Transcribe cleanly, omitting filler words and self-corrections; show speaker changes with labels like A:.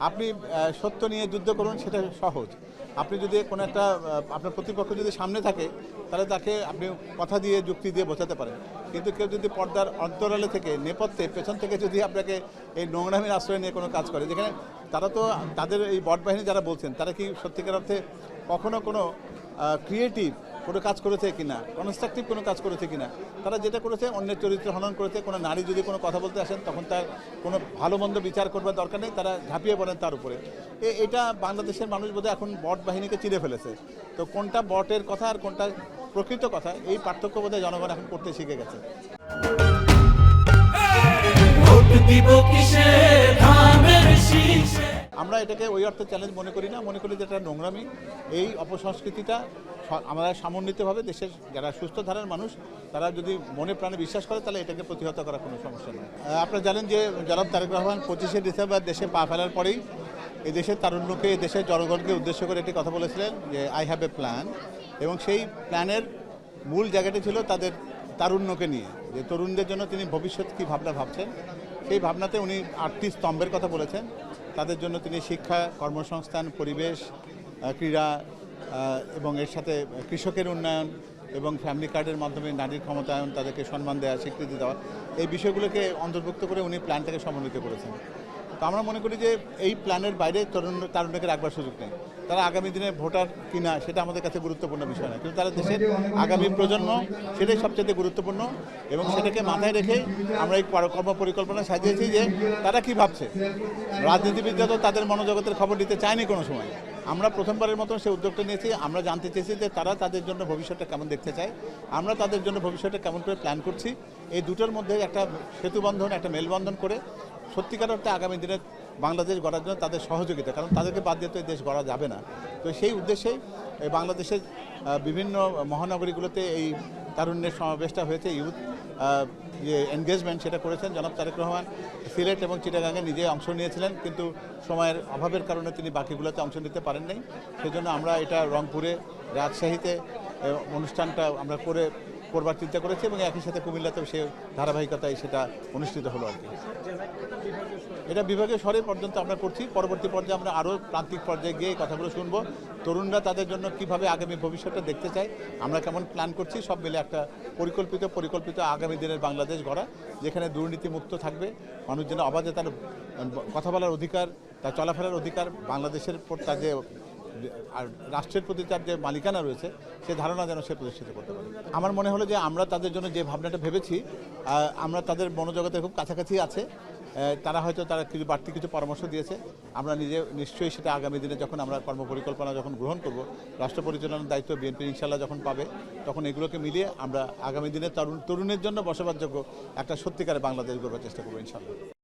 A: আপনি সত্য নিয়ে যুদ্ধ করুন, সেটা সহজ। আপনি যদি কোনো একটা আপনার প্রতিপক্ষ যদি সামনে থাকে, তাহলে তাকে আপনি কথা দিয়ে যুক্তি দিয়ে বোঝাতে পারেন। কিন্তু কেউ যদি পর্দার অন্তরালে থেকে নেপথ্যে পেছন থেকে যদি আপনাকে এই নোংরামির আশ্রয় নিয়ে কোনো কাজ করে, যেখানে তারা তো তাদের এই বট বাহিনী যারা বলছেন, তারা কি সত্যিকার অর্থে কখনো কোনো ক্রিয়েটিভ কোনো কাজ করেছে কিনা, কনস্ট্রাকটিভ কোনো কাজ করেছে কিনা? তারা যেটা করেছে অন্যের চরিত্র হনন করেছে। কোনো নারী যদি কোনো কথা বলতে আসেন, তখন তার কোনো ভালো মন্দ বিচার করবার দরকার নেই, তারা ঝাঁপিয়ে পড়েন তার উপরে। এটা বাংলাদেশের মানুষ বোধহয় এখন বট বাহিনীকে চিনে ফেলেছে। তো কোনটা বটের কথা আর কোনটা প্রকৃত কথা, এই পার্থক্য বোধহয় জনগণ এখন করতে শিখে গেছে। আমরা এটাকে ওই অর্থে চ্যালেঞ্জ মনে করি না, মনে করি যে এটা নোংরামি। এই অপসংস্কৃতিটা আমরা সমন্বিতভাবে দেশের যারা সুস্থ ধারার মানুষ, তারা যদি মনে প্রাণে বিশ্বাস করে, তাহলে এটাকে প্রতিহত করার কোনো সমস্যা নেই। আপনারা জানেন যে জনাব তারেক রহমান 25শে ডিসেম্বর দেশে পা ফেলার পরেই এই দেশের তারুণ্যকে, এই দেশের জনগণকে উদ্দেশ্য করে একটি কথা বলেছিলেন যে আই হ্যাভ এ প্ল্যান। এবং সেই প্ল্যানের মূল জায়গাটি ছিল তাদের তারুণ্যকে নিয়ে, যে তরুণদের জন্য তিনি ভবিষ্যৎ কী ভাবনা ভাবছেন। সেই ভাবনাতে উনি 8টি স্তম্ভের কথা বলেছেন। তাদের জন্য তিনি শিক্ষা, কর্মসংস্থান, পরিবেশ, ক্রীড়া এবং এর সাথে কৃষকের উন্নয়ন এবং ফ্যামিলি কার্ডের মাধ্যমে নারীর ক্ষমতায়ন, তাদেরকে সম্মান দেওয়া, স্বীকৃতি দেওয়া, এই বিষয়গুলোকে অন্তর্ভুক্ত করে উনি প্ল্যানটাকে সমন্বিত করেছেন। তো আমরা মনে করি যে এই প্ল্যানের বাইরে তারুণ্যকে রাখবার সুযোগ নেই। তারা আগামী দিনে ভোটার কিনা সেটা আমাদের কাছে গুরুত্বপূর্ণ বিষয় না, কিন্তু তারা দেশের আগামী প্রজন্ম, সেটাই সবচেয়ে গুরুত্বপূর্ণ। এবং সেটাকে মাথায় রেখে আমরা এই কর্ম পরিকল্পনা সাজিয়েছি যে তারা কি ভাবছে। রাজনীতিবিদরা তো তাদের মনোজগতের খবর দিতে চায়নি কোনো সময়। আমরা প্রথমবারের মতো সে উদ্যোগটা নিয়েছি। আমরা জানতে চেয়েছি যে তারা তাদের জন্য ভবিষ্যৎটা কেমন দেখতে চায়, আমরা তাদের জন্য ভবিষ্যৎটা কেমন করে প্ল্যান করছি। এই দুটোর মধ্যে একটা সেতুবন্ধন, একটা মেলবন্ধন করে সত্যিকার অর্থে আগামী দিনে বাংলাদেশ গড়ার জন্য তাদের সহযোগিতা, কারণ তাদেরকে বাদ দিয়ে তো এই দেশ গড়া যাবে না। তো সেই উদ্দেশ্যেই বাংলাদেশের বিভিন্ন মহানগরীগুলোতে এই তারুণ্যের সমাবেশটা হয়েছে। ইউথ যে এনগেজমেন্ট সেটা করেছেন জনাব তারেক রহমান। সিলেট এবং চিটাগাঙে নিজে অংশ নিয়েছিলেন, কিন্তু সময়ের অভাবের কারণে তিনি বাকিগুলোতে অংশ নিতে পারেন নাই। সেজন্য আমরা এটা রংপুরে, রাজশাহীতে অনুষ্ঠানটা আমরা করবার চিন্তা করেছি, এবং একই সাথে কুমিল্লাতেও সে ধারাবাহিকতায় সেটা অনুষ্ঠিত হলো আর কি। এটা বিভাগীয় স্তরে পর্যন্ত আমরা করছি। পরবর্তী পর্যায়ে আমরা আরও প্রান্তিক পর্যায়ে গিয়ে এই কথাগুলো শুনবো। তরুণরা তাদের জন্য কীভাবে আগামী ভবিষ্যৎটা দেখতে চায়, আমরা কেমন প্ল্যান করছি, সব মিলে একটা পরিকল্পিত আগামী দিনের বাংলাদেশ গড়া, যেখানে দুর্নীতিমুক্ত থাকবে, মানুষ যেন অবাধে তার কথা বলার অধিকার, তার চলাফেরার অধিকার, বাংলাদেশের তার যে আর রাষ্ট্রের প্রতি তার যে মালিকানা রয়েছে, সে ধারণা যেন সে প্রতিষ্ঠিত করতে পারে। আমার মনে হলো যে আমরা তাদের জন্য যে ভাবনাটা ভেবেছি, আমরা তাদের মনোজগতের খুব কাছাকাছি আছে। তারা বাড়তি কিছু পরামর্শ দিয়েছে। আমরা নিশ্চয়ই সেটা আগামী দিনে যখন আমরা কর্মপরিকল্পনা যখন গ্রহণ করব, রাষ্ট্র পরিচালনার দায়িত্ব বিএনপি ইনশাল্লাহ যখন পাবে, তখন এগুলোকে মিলিয়ে আমরা আগামী দিনে তরুণের জন্য বসবাসযোগ্য একটা সত্যিকারের বাংলাদেশ গড়বার চেষ্টা করবো ইনশাল্লাহ।